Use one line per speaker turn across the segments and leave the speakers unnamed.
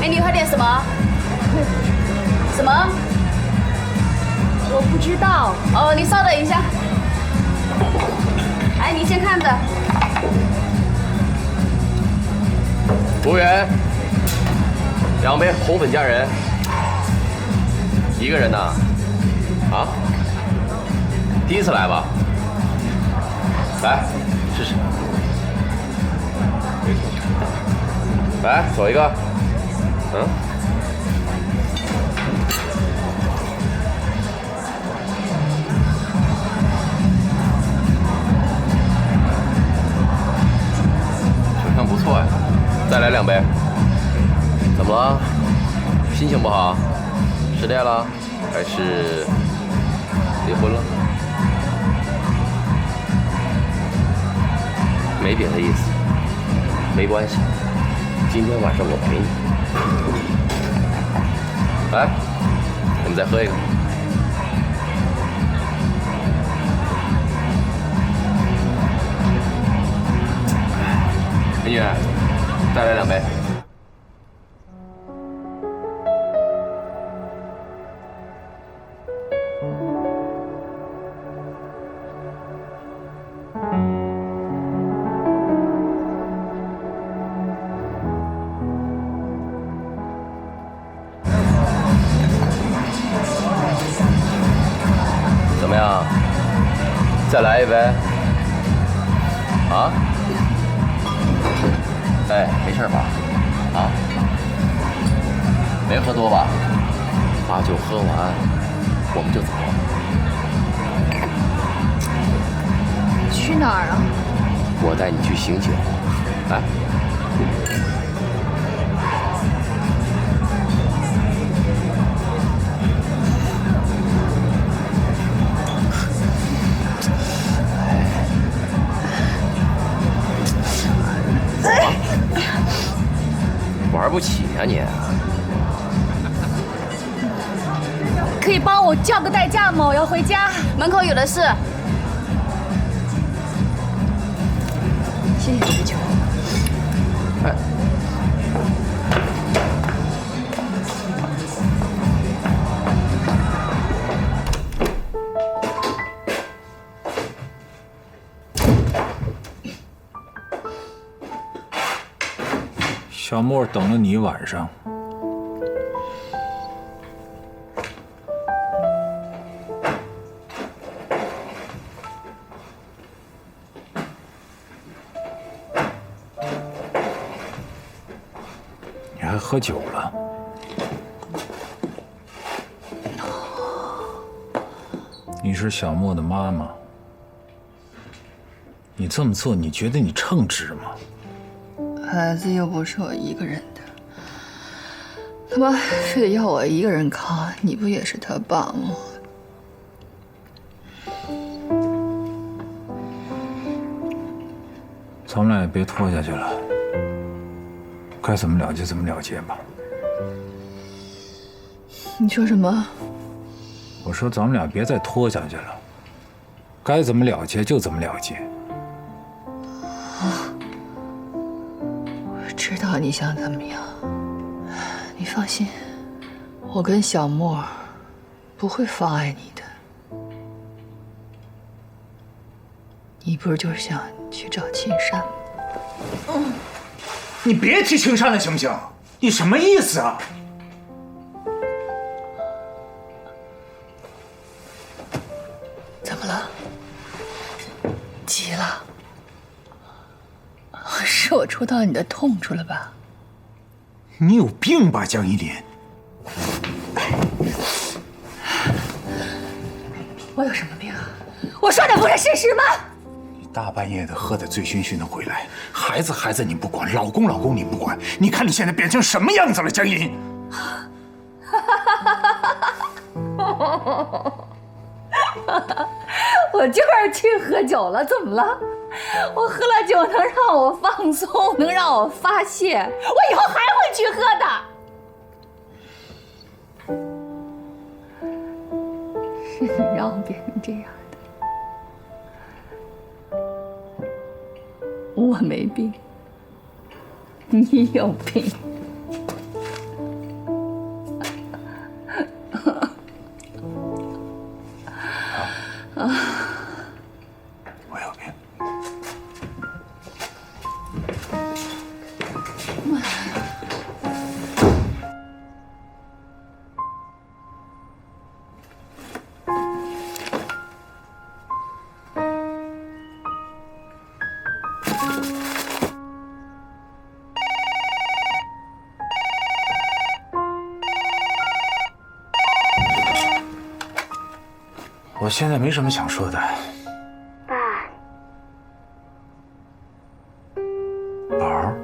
你快点什么？什么？
我不知道。
哦，你稍等一下。哎，你先看着。
服务员，2杯红粉佳人。一个人呐？啊？第一次来吧？来，试试。来，走一个。嗯。水分不错呀，再来2杯。怎么了？心情不好？失恋了？还是离婚了？没别的意思，没关系。今天晚上我陪你。来，我们再喝一个。美女，再来2杯。怎么样？再来一杯？啊？哎，没事吧？啊？没喝多吧？把酒喝完，我们就走。
去哪儿啊？
我带你去醒酒。来。玩不起呀你！
可以帮我叫个代驾吗？我要回家。
门口有的是。
谢谢你的酒。
哎，
小莫等了你一晚上，你还喝酒了？你是小莫的妈妈，你这么做，你觉得你称职吗？
孩子又不是我一个人的，他妈非得要我一个人扛，你不也是他爸吗？
咱们俩也别拖下去了，该怎么了结怎么了结吧。
你说什么？
我说咱们俩别再拖下去了，该怎么了结就怎么了结。
我知道你想怎么样，你放心，我跟小莫不会妨碍你的。你不是就是想去找青山吗？
你别提青山了，行不行？你什么意思啊？
怎么了？急了？是我戳到你的痛处了吧？
你有病吧，江依林？
我有什么病啊？我说的不是事实吗？
你大半夜的喝得醉醺醺的回来，孩子你不管，老公你不管，你看你现在变成什么样子了，江依林？
我就是去喝酒了，怎么了？我喝了酒能让我放松，能让我发泄，我以后还会去喝的。是你让我变成这样的。我没病，你有病。
我现在没什么想说的。
爸，
宝儿，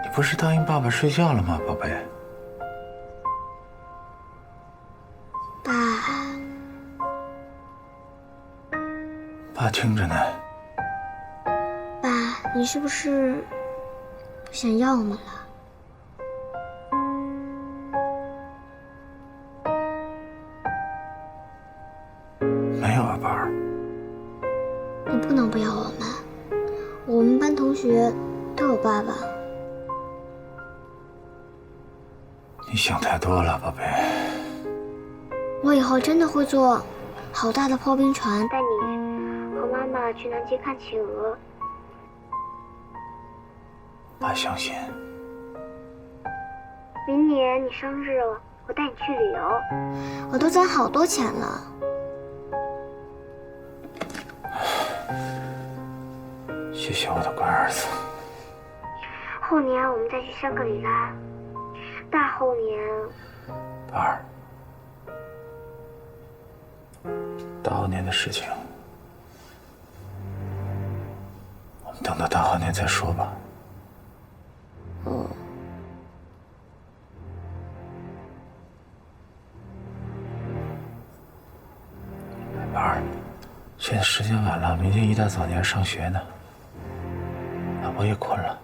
你不是答应爸爸睡觉了吗，宝贝？
爸，
爸听着呢。
爸，你是不是不想要我们了？
没有啊，宝儿。
你不能不要我们，我们班同学都有爸爸。
你想太多了，宝贝。
我以后真的会做好大的破冰船，带你和妈妈去南极看企鹅。
爸相信。
明年你生日，我带你去旅游。我都攒好多钱了。
谢谢我的乖儿子。
后年我们再去香格里拉，大后年，
宝儿，大后年的事情，我们等到大后年再说吧。宝儿，现在时间晚了，明天一大早你还上学呢。啊，我也困了。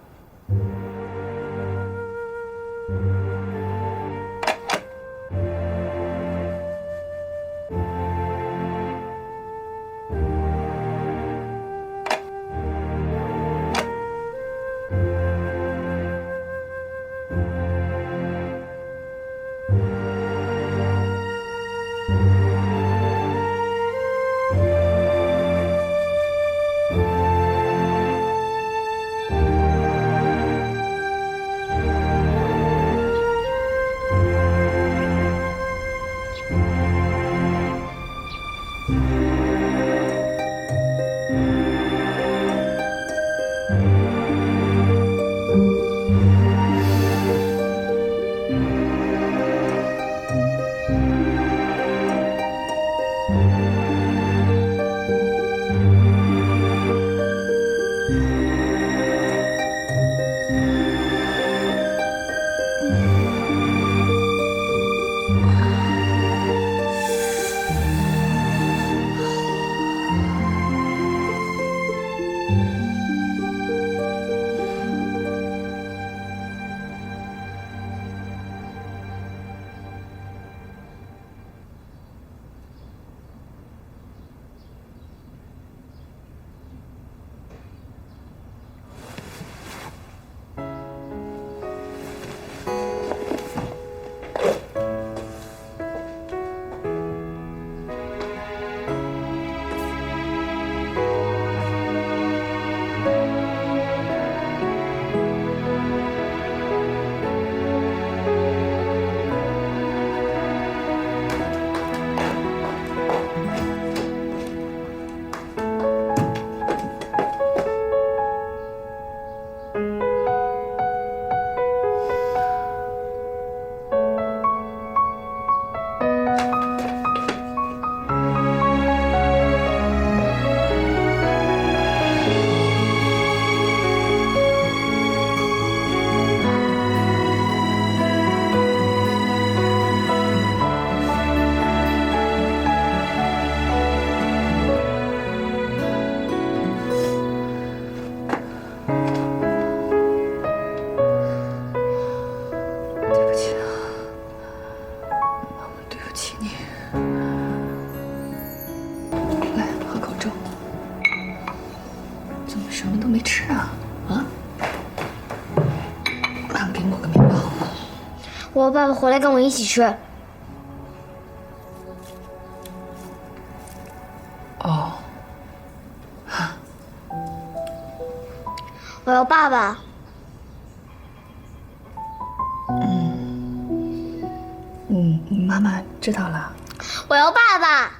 什么都没吃啊？啊？妈妈给你抹个面包。
我爸爸回来跟我一起吃。
哦。
我要爸爸。
妈妈知道了。
我要爸爸。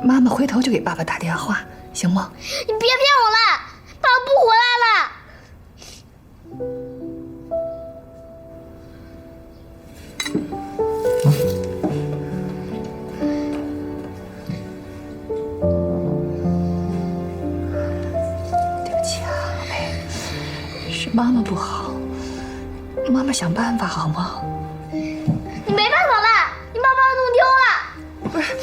妈妈回头就给爸爸打电话，行吗？
你别骗我了，爸爸不回来了。
妈妈不好，妈妈想办法好吗？
你没办法了，你把爸爸弄丢了。
不是，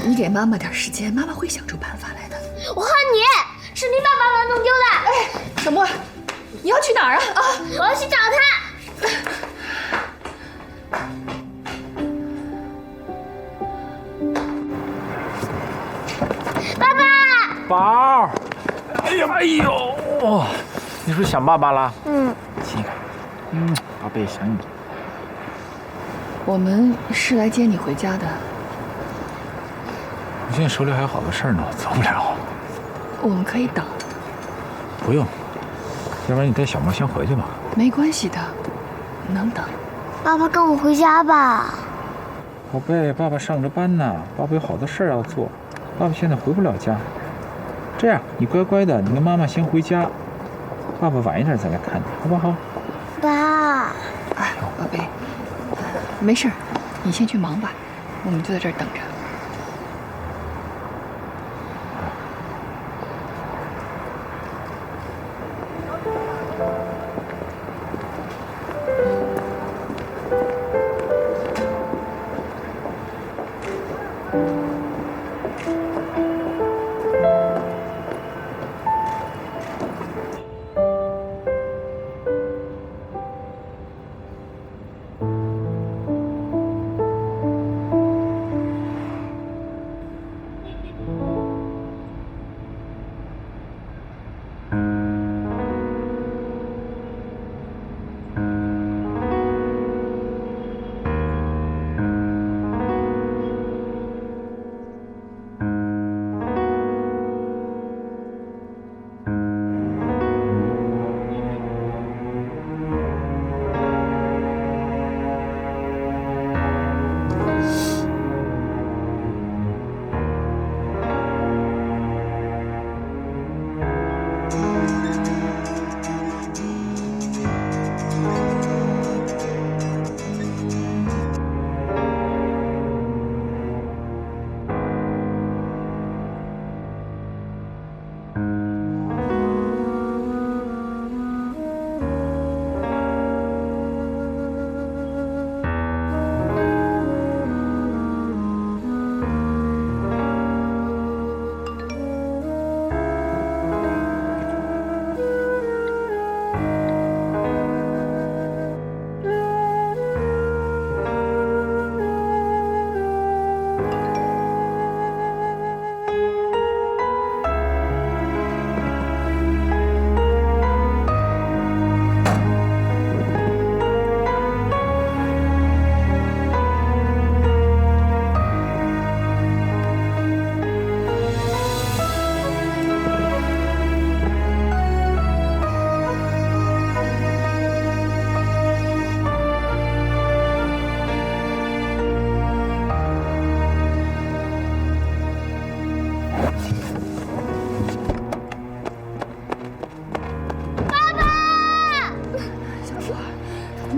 你给妈妈点时间，妈妈会想出办法来的。
我恨你，是你把爸爸弄丢的。
哎，小莫，你要去哪儿啊？啊，
我要去找他。爸爸，
宝，哎呦，你是不是想爸爸了？
嗯，
亲一个，宝贝，想你。
我们是来接你回家的。
我现在手里还有好多事儿呢，走不了。
我们可以等。
不用，要不然你带小莫先回去吧。
没关系的，能等。
爸爸跟我回家吧。
宝贝，爸爸上着班呢，爸爸有好多事儿要做，爸爸现在回不了家。这样，你乖乖的，你跟妈妈先回家，爸爸晚一点再来看你，好不好？
爸，
哎，宝贝，没事儿，你先去忙吧，我们就在这儿等着。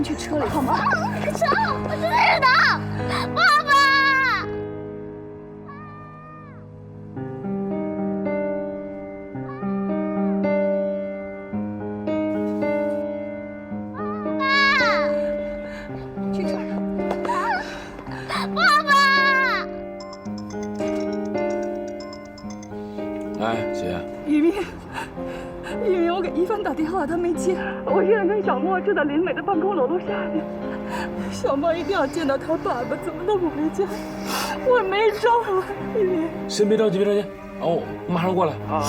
去车里好吗？
车，我真的是他，爸爸。
去车上。
爸爸。
哎，姐。
雨明，我给一帆打电话，他没接。我现在跟小莫住在林美的办公楼下面。小莫一定要见到他爸爸，怎么都不回家。我没招啊，雨明。
先别着急，别着急，哦，我马上过来啊。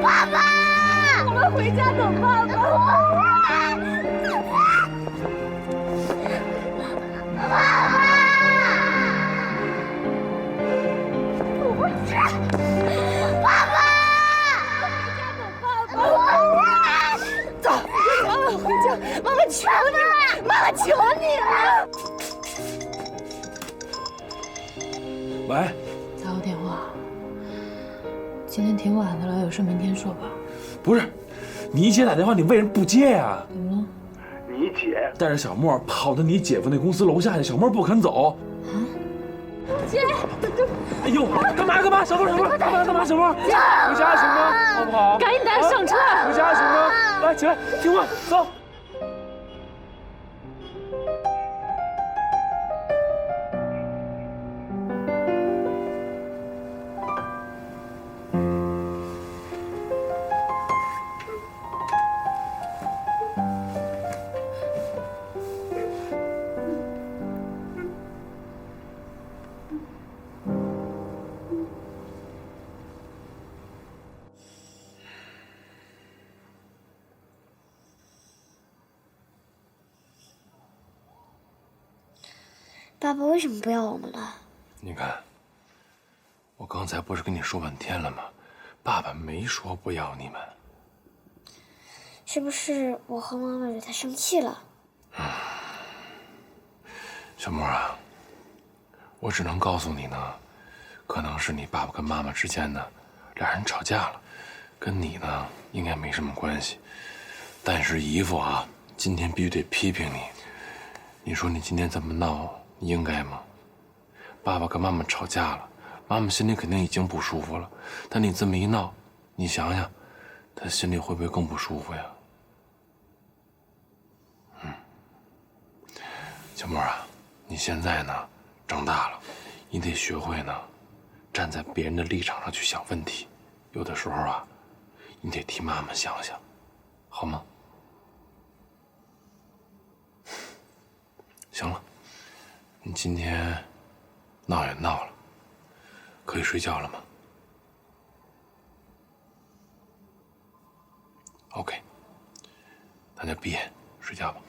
爸爸，
我们回家等爸爸。
爸爸。爸爸！
走，妈妈回家，妈妈求你，妈妈求你了。
喂，
打我电话。今天挺晚的了，有事明天说吧。
不是，你姐打电话，你为什么不接呀？
怎么了？
你姐带着小莫跑到你姐夫那公司楼下去，小莫不肯走。
啊？
姐，
哎呦，干嘛？小沫，干嘛？小沫，回家行吗？好不好？
赶紧带她上车。
回家行吗？来，起来，听话，走。
爸爸为什么不要我们了？
你看，我刚才不是跟你说半天了吗？爸爸没说不要你们。
是不是我和妈妈惹他生气了？
小沫啊，我只能告诉你呢，可能是你爸爸跟妈妈之间呢，俩人吵架了，跟你呢应该没什么关系。但是姨父啊，今天必须得批评你。你说你今天这么闹，你应该吗？爸爸跟妈妈吵架了，妈妈心里肯定已经不舒服了，但你这么一闹，你想想，她心里会不会更不舒服呀？小沫啊，你现在呢长大了，你得学会呢站在别人的立场上去想问题，有的时候啊，你得替妈妈想想，好吗？行了，你今天闹也闹了，可以睡觉了吗 ？OK， 那就闭眼睡觉吧。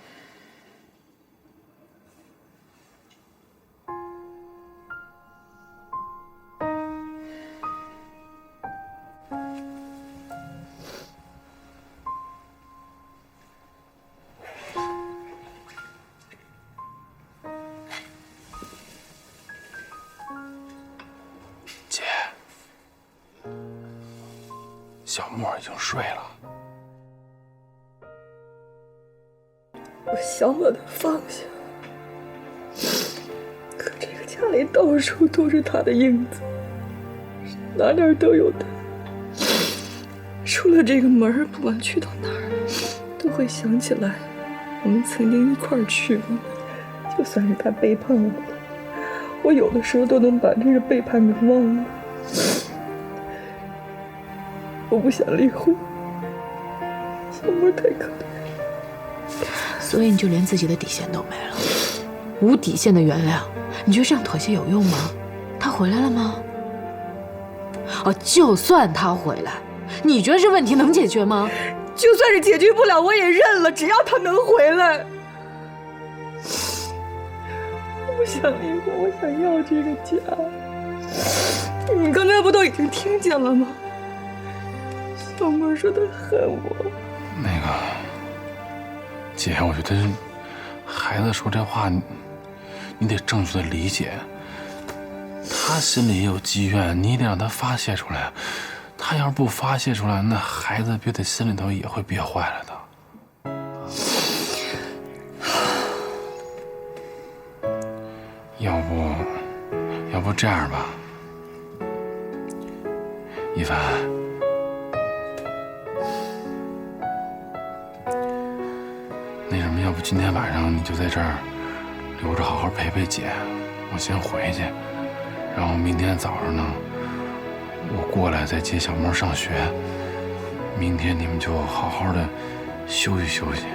姐，小沫已经睡了。
我想把他放下，可这个家里到处都是他的影子，哪哪都有他。出了这个门，不管去到哪儿，都会想起来我们曾经一块儿去过。就算是他背叛我了，我有的时候都能把这个背叛给忘了。我不想离婚，小沫太可怜。
所以你就连自己的底线都没了，无底线的原谅，你觉得这样妥协有用吗？他回来了吗？哦，就算他回来，你觉得这问题能解决吗？
就算是解决不了，我也认了，只要他能回来。我不想离婚，我想要这个家。你刚才不都已经听见了吗？小沫说他恨我。
那个，姐，我觉得孩子说这话，你得正确的理解。他心里也有积怨，你得让他发泄出来。他要是不发泄出来，那孩子憋在心里头也会憋坏了的。要不这样吧，一凡，那什么，要不今天晚上你就在这儿留着，好好陪陪姐，我先回去，然后明天早上呢，我过来再接小沫上学。明天你们就好好的休息休息。